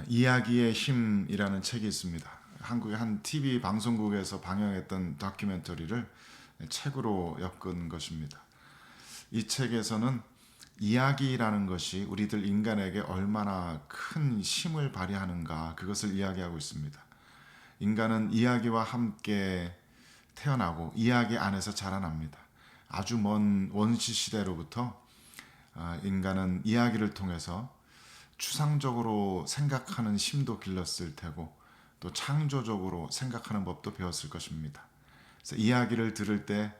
이야기의 힘이라는 책이 있습니다. 한국의 한 TV 방송국에서 방영했던 다큐멘터리를 책으로 엮은 것입니다. 이 책에서는 이야기라는 것이 우리들 인간에게 얼마나 큰 힘을 발휘하는가 그것을 이야기하고 있습니다. 인간은 이야기와 함께 태어나고 이야기 안에서 자라납니다. 아주 먼 원시 시대로부터 인간은 이야기를 통해서 추상적으로 생각하는 힘도 길렀을 테고 또 창조적으로 생각하는 법도 배웠을 것입니다. 그래서 이야기를 들을 때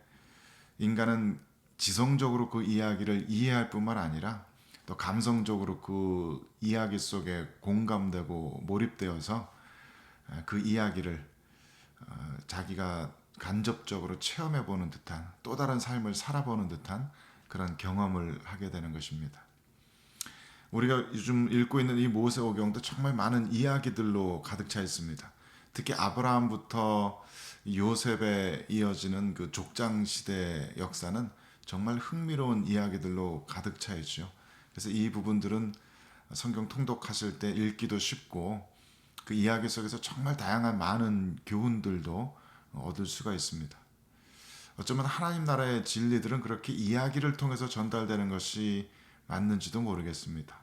인간은 지성적으로 그 이야기를 이해할 뿐만 아니라 또 감성적으로 그 이야기 속에 공감되고 몰입되어서 그 이야기를 자기가 간접적으로 체험해 보는 듯한 또 다른 삶을 살아보는 듯한 그런 경험을 하게 되는 것입니다. 우리가 요즘 읽고 있는 이 모세오경도 정말 많은 이야기들로 가득 차 있습니다. 특히 아브라함부터 요셉에 이어지는 그 족장 시대 역사는 정말 흥미로운 이야기들로 가득 차 있죠. 그래서 이 부분들은 성경 통독하실 때 읽기도 쉽고 그 이야기 속에서 정말 다양한 많은 교훈들도 얻을 수가 있습니다. 어쩌면 하나님 나라의 진리들은 그렇게 이야기를 통해서 전달되는 것이 맞는지도 모르겠습니다.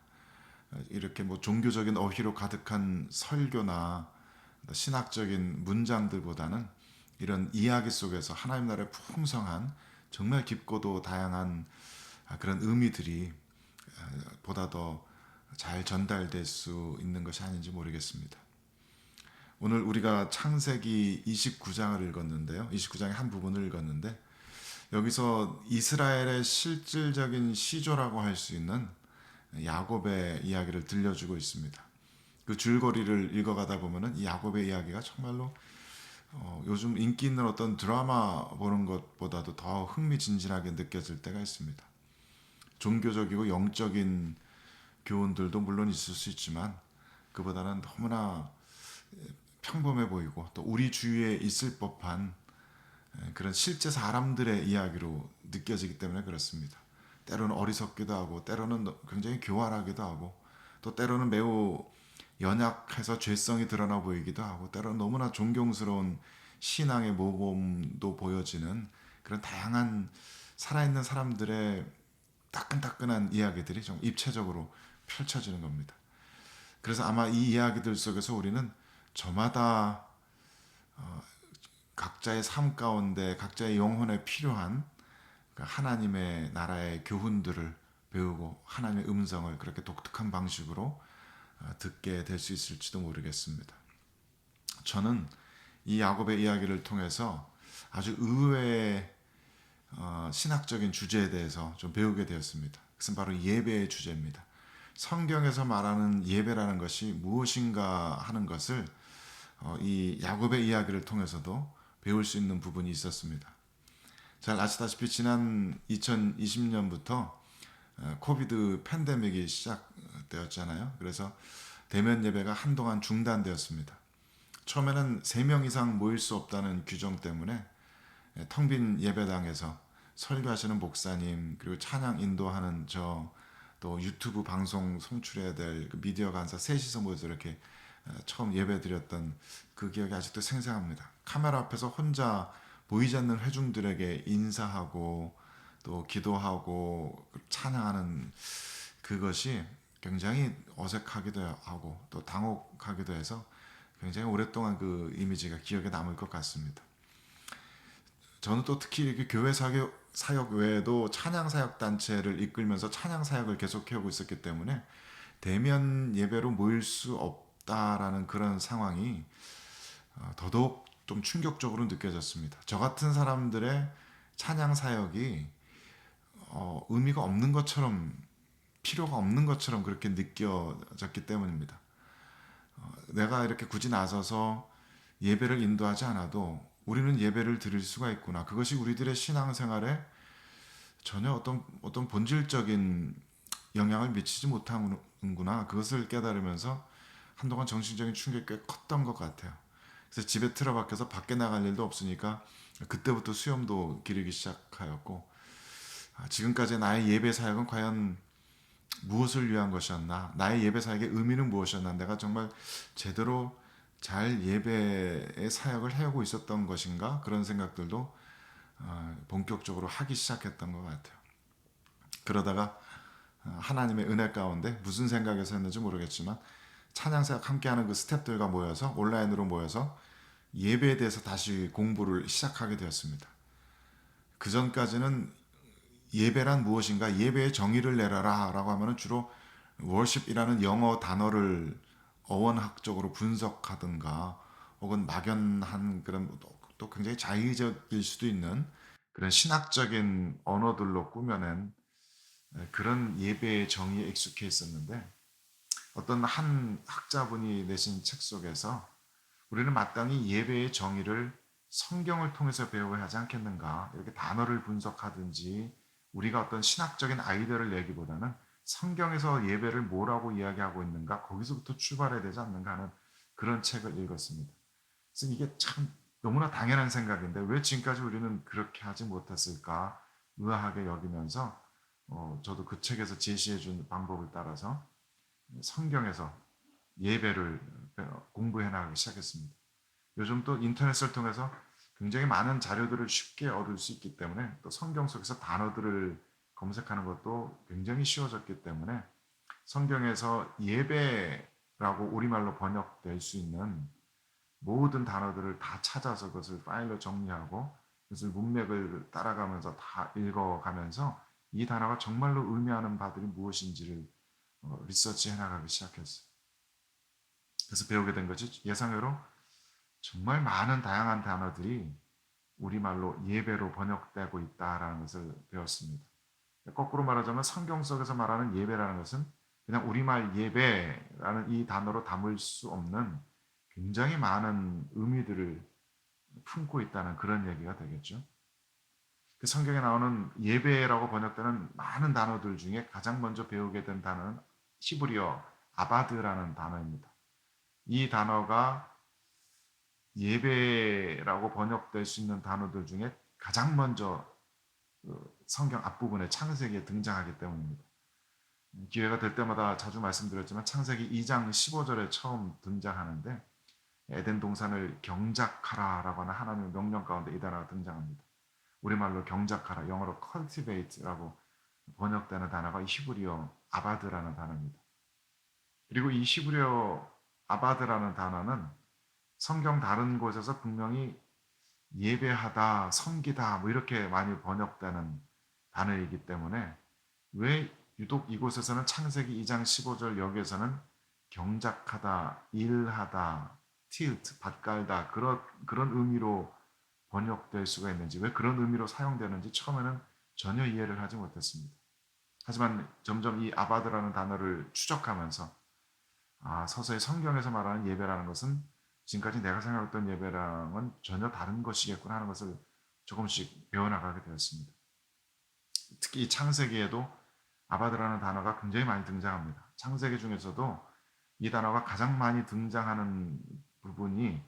이렇게 뭐 종교적인 어휘로 가득한 설교나 신학적인 문장들보다는 이런 이야기 속에서 하나님 나라의 풍성한 정말 깊고도 다양한 그런 의미들이 보다 더 잘 전달될 수 있는 것이 아닌지 모르겠습니다. 오늘 우리가 창세기 29장을 읽었는데요. 29장의 한 부분을 읽었는데 여기서 이스라엘의 실질적인 시조라고 할 수 있는 야곱의 이야기를 들려주고 있습니다. 그 줄거리를 읽어가다 보면은 이 야곱의 이야기가 정말로 요즘 인기 있는 어떤 드라마 보는 것보다도 더 흥미진진하게 느껴질 때가 있습니다. 종교적이고 영적인 교훈들도 물론 있을 수 있지만 그보다는 너무나 평범해 보이고 또 우리 주위에 있을 법한 그런 실제 사람들의 이야기로 느껴지기 때문에 그렇습니다. 때로는 어리석기도 하고 때로는 굉장히 교활하기도 하고 또 때로는 매우 연약해서 죄성이 드러나 보이기도 하고 때로는 너무나 존경스러운 신앙의 모범도 보여지는 그런 다양한 살아있는 사람들의 따끈따끈한 이야기들이 좀 입체적으로 펼쳐지는 겁니다. 그래서 아마 이 이야기들 속에서 우리는 저마다 각자의 삶 가운데 각자의 영혼에 필요한 하나님의 나라의 교훈들을 배우고 하나님의 음성을 그렇게 독특한 방식으로 듣게 될 수 있을지도 모르겠습니다. 저는 이 야곱의 이야기를 통해서 아주 의외의 신학적인 주제에 대해서 좀 배우게 되었습니다. 그것은 바로 예배의 주제입니다. 성경에서 말하는 예배라는 것이 무엇인가 하는 것을 이 야곱의 이야기를 통해서도 배울 수 있는 부분이 있었습니다. 잘 아시다시피 지난 2020년부터 코비드 팬데믹이 시작되었잖아요. 그래서 대면 예배가 한동안 중단되었습니다. 처음에는 3명 이상 모일 수 없다는 규정 때문에 텅 빈 예배당에서 설교하시는 목사님 그리고 찬양 인도하는 또 유튜브 방송 송출해야 될 미디어 간사 셋이서 모여서 이렇게 처음 예배 드렸던 그 기억이 아직도 생생합니다. 카메라 앞에서 혼자 보이지 않는 회중들에게 인사하고 또 기도하고 찬양하는 그것이 굉장히 어색하기도 하고 또 당혹하기도 해서 굉장히 오랫동안 그 이미지가 기억에 남을 것 같습니다. 저는 또 특히 이렇게 교회 사역 외에도 찬양 사역 단체를 이끌면서 찬양 사역을 계속 해오고 있었기 때문에 대면 예배로 모일 수 없다라는 그런 상황이 더더욱 좀 충격적으로 느껴졌습니다. 저 같은 사람들의 찬양 사역이 의미가 없는 것처럼 필요가 없는 것처럼 그렇게 느껴졌기 때문입니다. 내가 이렇게 굳이 나서서 예배를 인도하지 않아도 우리는 예배를 드릴 수가 있구나. 그것이 우리들의 신앙생활에 전혀 어떤 본질적인 영향을 미치지 못하는구나. 그것을 깨달으면서 한동안 정신적인 충격이 꽤 컸던 것 같아요. 그래서 집에 틀어박혀서 밖에 나갈 일도 없으니까 그때부터 수염도 기르기 시작하였고 지금까지 나의 예배 사역은 과연 무엇을 위한 것이었나? 나의 예배 사역의 의미는 무엇이었나? 내가 정말 제대로 잘 예배의 사역을 해오고 있었던 것인가? 그런 생각들도 본격적으로 하기 시작했던 것 같아요. 그러다가 하나님의 은혜 가운데 무슨 생각에서 했는지 모르겠지만 찬양사역 함께하는 그 스태프들과 모여서 온라인으로 모여서 예배에 대해서 다시 공부를 시작하게 되었습니다. 그 전까지는 예배란 무엇인가, 예배의 정의를 내라라 라고 하면 주로 worship이라는 영어 단어를 어원학적으로 분석하든가 혹은 막연한 그런 또 굉장히 자의적일 수도 있는 그런 신학적인 언어들로 꾸며낸 그런 예배의 정의에 익숙해 있었는데, 어떤 한 학자분이 내신 책 속에서 우리는 마땅히 예배의 정의를 성경을 통해서 배워야 하지 않겠는가, 이렇게 단어를 분석하든지 우리가 어떤 신학적인 아이디어를 내기보다는 성경에서 예배를 뭐라고 이야기하고 있는가, 거기서부터 출발해야 되지 않는가 하는 그런 책을 읽었습니다. 그래서 이게 참 너무나 당연한 생각인데 왜 지금까지 우리는 그렇게 하지 못했을까 의아하게 여기면서 저도 그 책에서 제시해 준 방법을 따라서 성경에서 예배를 공부해 나가기 시작했습니다. 요즘 또 인터넷을 통해서 굉장히 많은 자료들을 쉽게 얻을 수 있기 때문에, 또 성경 속에서 단어들을 검색하는 것도 굉장히 쉬워졌기 때문에 성경에서 예배라고 우리말로 번역될 수 있는 모든 단어들을 다 찾아서 그것을 파일로 정리하고 그것을 문맥을 따라가면서 다 읽어가면서 이 단어가 정말로 의미하는 바들이 무엇인지를 리서치해 나가기 시작했어요. 그래서 배우게 된 것이 예상외로 정말 많은 다양한 단어들이 우리말로 예배로 번역되고 있다라는 것을 배웠습니다. 거꾸로 말하자면 성경 속에서 말하는 예배라는 것은 그냥 우리말 예배라는 이 단어로 담을 수 없는 굉장히 많은 의미들을 품고 있다는 그런 얘기가 되겠죠. 그 성경에 나오는 예배라고 번역되는 많은 단어들 중에 가장 먼저 배우게 된 단어는 히브리어 아바드라는 단어입니다. 이 단어가 예배라고 번역될 수 있는 단어들 중에 가장 먼저 성경 앞부분에 창세기에 등장하기 때문입니다. 기회가 될 때마다 자주 말씀드렸지만 창세기 2장 15절에 처음 등장하는데, 에덴 동산을 경작하라라고 하는 하나님의 명령 가운데 이 단어가 등장합니다. 우리말로 경작하라, 영어로 cultivate라고 번역되는 단어가 이 히브리어 아바드라는 단어입니다. 그리고 이 히브리어 아바드라는 단어는 성경 다른 곳에서 분명히 예배하다, 섬기다 뭐 이렇게 많이 번역되는 단어이기 때문에 왜 유독 이곳에서는 창세기 2장 15절 여기에서는 경작하다, 일하다, tilt, 밭갈다 그런 의미로 번역될 수가 있는지, 왜 그런 의미로 사용되는지 처음에는 전혀 이해를 하지 못했습니다. 하지만 점점 이 아바드라는 단어를 추적하면서 서서히 성경에서 말하는 예배라는 것은 지금까지 내가 생각했던 예배랑은 전혀 다른 것이겠구나 하는 것을 조금씩 배워나가게 되었습니다. 특히 창세기에도 아바드라는 단어가 굉장히 많이 등장합니다. 창세기 중에서도 이 단어가 가장 많이 등장하는 부분이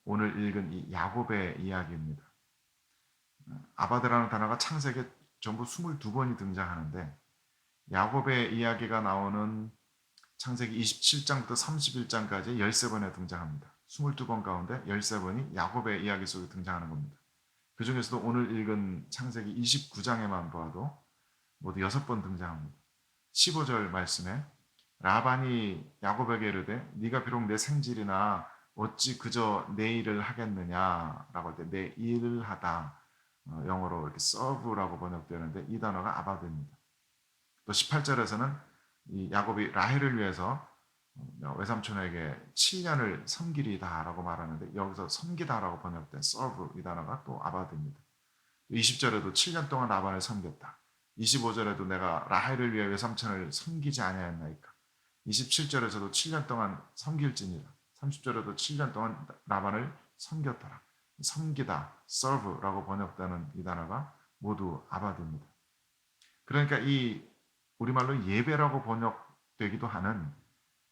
오늘 읽은 이 야곱의 이야기입니다. 아바드라는 단어가 창세기에 전부 22번이 등장하는데, 야곱의 이야기가 나오는 창세기 27장부터 31장까지 13번에 등장합니다. 22번 가운데 13번이 야곱의 이야기 속에 등장하는 겁니다. 그 중에서도 오늘 읽은 창세기 29장에만 보아도 모두 6번 등장합니다. 15절 말씀에 라반이 야곱에게 이르되 네가 비록 내 생질이나 어찌 그저 내 일을 하겠느냐라고 할 때 내 일을 하다, 영어로 이렇게 serve라고 번역되는데 이 단어가 아바드입니다. 또 18절에서는 이 야곱이 라헬을 위해서 외삼촌에게 7년을 섬기리다라고 말하는데 여기서 섬기다라고 번역된 serve 이 단어가 또 아바드입니다. 20절에도 7년 동안 라반을 섬겼다. 25절에도 내가 라헬을 위해 외삼촌을 섬기지 아니하였나이까. 27절에서도 7년 동안 섬길지니라. 30절에도 7년 동안 라반을 섬겼더라. 섬기다, serve라고 번역되는 이 단어가 모두 아바드입니다. 그러니까 이 우리말로 예배라고 번역되기도 하는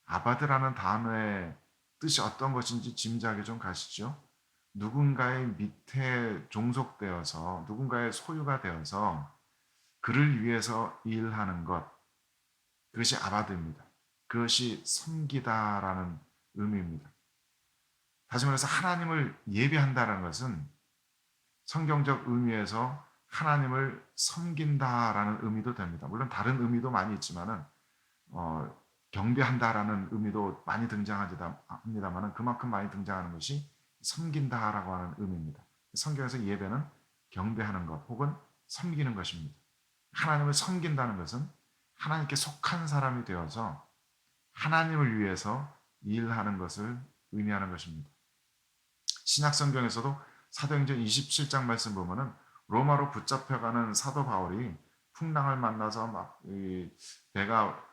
아바드라는 단어의 뜻이 어떤 것인지 짐작이 좀 가시죠? 누군가의 밑에 종속되어서 누군가의 소유가 되어서 그를 위해서 일하는 것, 그것이 아바드입니다. 그것이 섬기다라는 의미입니다. 다시 말해서 하나님을 예배한다는 것은 성경적 의미에서 하나님을 섬긴다라는 의미도 됩니다. 물론 다른 의미도 많이 있지만은 경배한다라는 의미도 많이 등장합니다만은 그만큼 많이 등장하는 것이 섬긴다라고 하는 의미입니다. 성경에서 예배는 경배하는 것 혹은 섬기는 것입니다. 하나님을 섬긴다는 것은 하나님께 속한 사람이 되어서 하나님을 위해서 일하는 것을 의미하는 것입니다. 신약 성경에서도 사도행전 27장 말씀 보면은 로마로 붙잡혀가는 사도 바울이 풍랑을 만나서 막 배가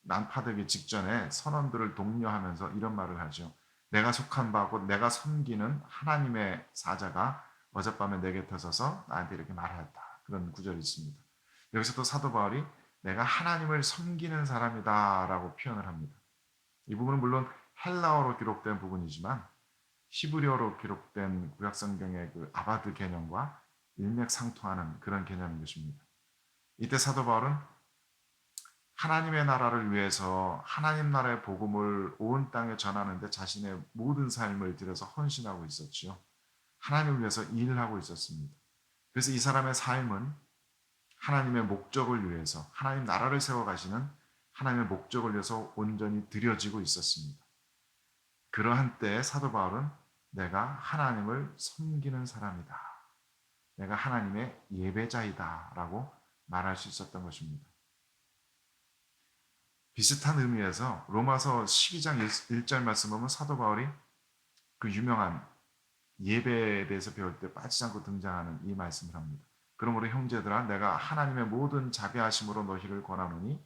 난파되기 직전에 선원들을 독려하면서 이런 말을 하죠. 내가 속한 바고 내가 섬기는 하나님의 사자가 어젯밤에 내 곁에 서서 나한테 이렇게 말하였다. 그런 구절이 있습니다. 여기서도 사도 바울이 내가 하나님을 섬기는 사람이다라고 표현을 합니다. 이 부분은 물론 헬라어로 기록된 부분이지만 히브리어로 기록된 구약성경의 그 아바드 개념과 일맥상통하는 그런 개념인 것입니다. 이때 사도 바울은 하나님의 나라를 위해서 하나님 나라의 복음을 온 땅에 전하는데 자신의 모든 삶을 들여서 헌신하고 있었지요. 하나님을 위해서 일을 하고 있었습니다. 그래서 이 사람의 삶은 하나님의 목적을 위해서 하나님 나라를 세워가시는 하나님의 목적을 위해서 온전히 드려지고 있었습니다. 그러한 때에 사도 바울은 내가 하나님을 섬기는 사람이다. 내가 하나님의 예배자이다 라고 말할 수 있었던 것입니다. 비슷한 의미에서 로마서 12장 1절 말씀 보면 사도 바울이 그 유명한 예배에 대해서 배울 때 빠지지 않고 등장하는 이 말씀을 합니다. 그러므로 형제들아 내가 하나님의 모든 자비하심으로 너희를 권하노니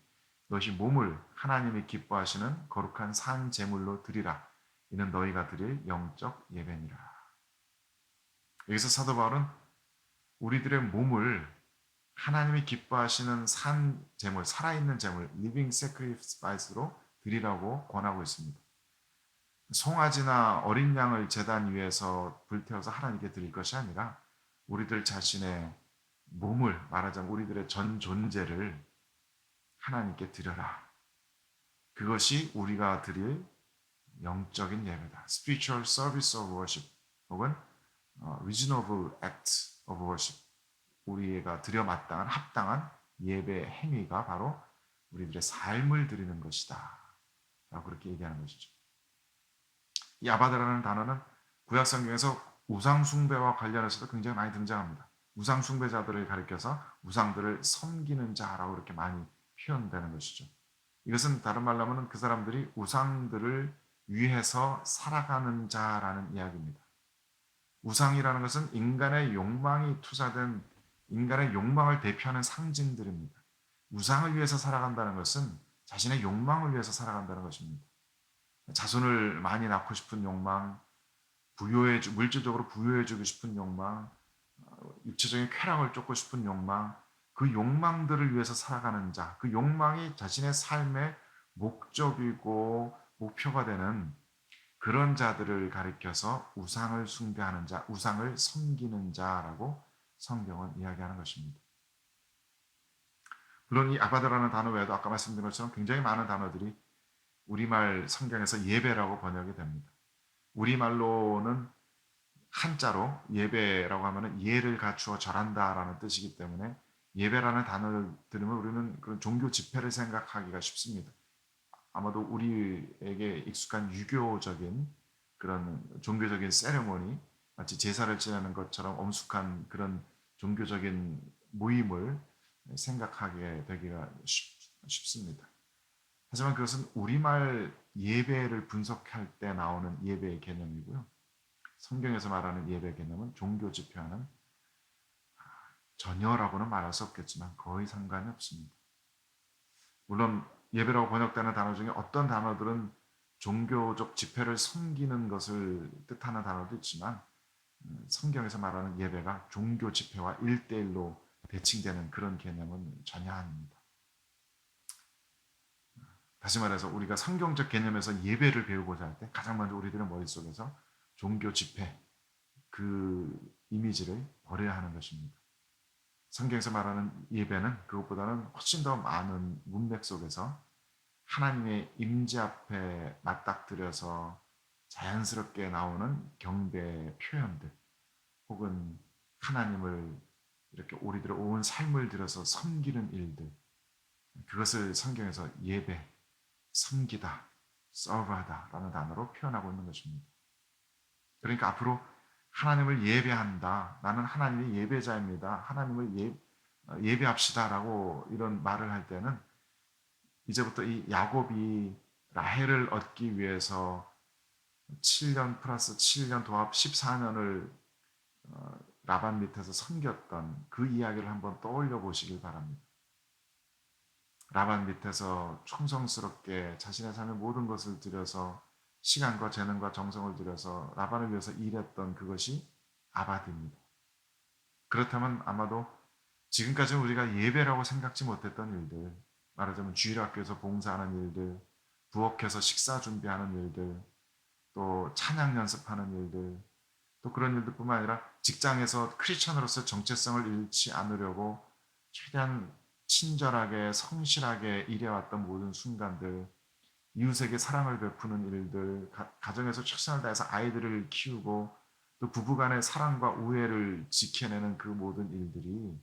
너희 몸을 하나님이 기뻐하시는 거룩한 산 제물로 드리라. 이는 너희가 드릴 영적 예배니라. 여기서 사도 바울은 우리들의 몸을 하나님이 기뻐하시는 산 제물, 살아있는 제물, living sacrifice로 드리라고 권하고 있습니다. 송아지나 어린 양을 제단 위에서 불태워서 하나님께 드릴 것이 아니라 우리들 자신의 몸을 말하자면 우리들의 전 존재를 하나님께 드려라. 그것이 우리가 드릴 영적인 예배다. Spiritual service of worship 혹은 reasonable act of worship. 우리가 드려 마땅한 합당한 예배 행위가 바로 우리들의 삶을 드리는 것이다. 라고 그렇게 얘기하는 것이죠. 이 아바드라는 단어는 구약 성경에서 우상 숭배와 관련해서도 굉장히 많이 등장합니다. 우상 숭배자들을 가리켜서 우상들을 섬기는 자라고 이렇게 많이 표현되는 것이죠. 이것은 다른 말로 하면 그 사람들이 우상들을 위해서 살아가는 자라는 이야기입니다. 우상이라는 것은 인간의 욕망이 투사된 인간의 욕망을 대표하는 상징들입니다. 우상을 위해서 살아간다는 것은 자신의 욕망을 위해서 살아간다는 것입니다. 자손을 많이 낳고 싶은 욕망, 물질적으로 부유해지고 싶은 욕망, 육체적인 쾌락을 쫓고 싶은 욕망, 그 욕망들을 위해서 살아가는 자, 그 욕망이 자신의 삶의 목적이고 목표가 되는 그런 자들을 가리켜서 우상을 숭배하는 자, 우상을 섬기는 자라고 성경은 이야기하는 것입니다. 물론 이 아바드라는 단어 외에도 아까 말씀드린 것처럼 굉장히 많은 단어들이 우리말 성경에서 예배라고 번역이 됩니다. 우리말로는 한자로 예배라고 하면 예를 갖추어 절한다라는 뜻이기 때문에 예배라는 단어를 들으면 우리는 그런 종교 집회를 생각하기가 쉽습니다. 아마도 우리에게 익숙한 유교적인 그런 종교적인 세레모니, 마치 제사를 지내는 것처럼 엄숙한 그런 종교적인 모임을 생각하게 되기가 쉽습니다. 하지만 그것은 우리말 예배를 분석할 때 나오는 예배의 개념이고요. 성경에서 말하는 예배 개념은 종교 집회와는 전혀라고는 말할 수 없겠지만 거의 상관이 없습니다. 물론 예배라고 번역되는 단어 중에 어떤 단어들은 종교적 집회를 섬기는 것을 뜻하는 단어도 있지만 성경에서 말하는 예배가 종교 집회와 1대1로 대칭되는 그런 개념은 전혀 아닙니다. 다시 말해서 우리가 성경적 개념에서 예배를 배우고자 할 때 가장 먼저 우리들의 머릿속에서 종교 집회 그 이미지를 버려야 하는 것입니다. 성경에서 말하는 예배는 그것보다는 훨씬 더 많은 문맥 속에서 하나님의 임재 앞에 맞닥뜨려서 자연스럽게 나오는 경배 표현들, 혹은 하나님을 이렇게 우리들의 온 삶을 들여서 섬기는 일들, 그것을 성경에서 예배, 섬기다, 서브하다라는 단어로 표현하고 있는 것입니다. 그러니까 앞으로 하나님을 예배한다, 나는 하나님의 예배자입니다, 하나님을 예배합시다라고 이런 말을 할 때는 이제부터 이 야곱이 라헬을 얻기 위해서 7년 플러스 7년 도합 14년을 라반 밑에서 섬겼던 그 이야기를 한번 떠올려 보시길 바랍니다. 라반 밑에서 충성스럽게 자신의 삶의 모든 것을 들여서 시간과 재능과 정성을 들여서 라반을 위해서 일했던 그것이 아바디입니다. 그렇다면 아마도 지금까지는 우리가 예배라고 생각지 못했던 일들, 말하자면 주일학교에서 봉사하는 일들, 부엌에서 식사 준비하는 일들, 또 찬양 연습하는 일들, 또 그런 일들뿐만 아니라 직장에서 크리스천으로서 정체성을 잃지 않으려고 최대한 친절하게 성실하게 일해왔던 모든 순간들, 이웃에게 사랑을 베푸는 일들, 가정에서 최선을 다해서 아이들을 키우고 또 부부간의 사랑과 우애를 지켜내는 그 모든 일들이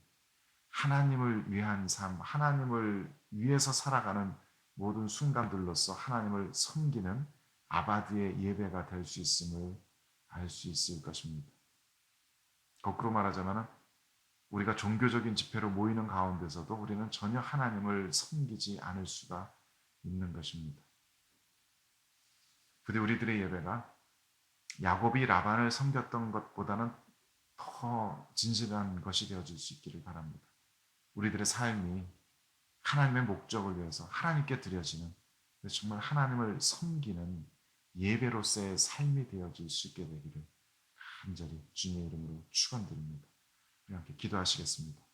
하나님을 위한 삶, 하나님을 위해서 살아가는 모든 순간들로서 하나님을 섬기는 아바드의 예배가 될 수 있음을 알 수 있을 것입니다. 거꾸로 말하자면 우리가 종교적인 집회로 모이는 가운데서도 우리는 전혀 하나님을 섬기지 않을 수가 있는 것입니다. 부디 우리들의 예배가 야곱이 라반을 섬겼던 것보다는 더 진실한 것이 되어질 수 있기를 바랍니다. 우리들의 삶이 하나님의 목적을 위해서 하나님께 드려지는, 정말 하나님을 섬기는 예배로서의 삶이 되어질 수 있게 되기를 간절히 주님의 이름으로 축원드립니다. 우리 함께 기도하시겠습니다.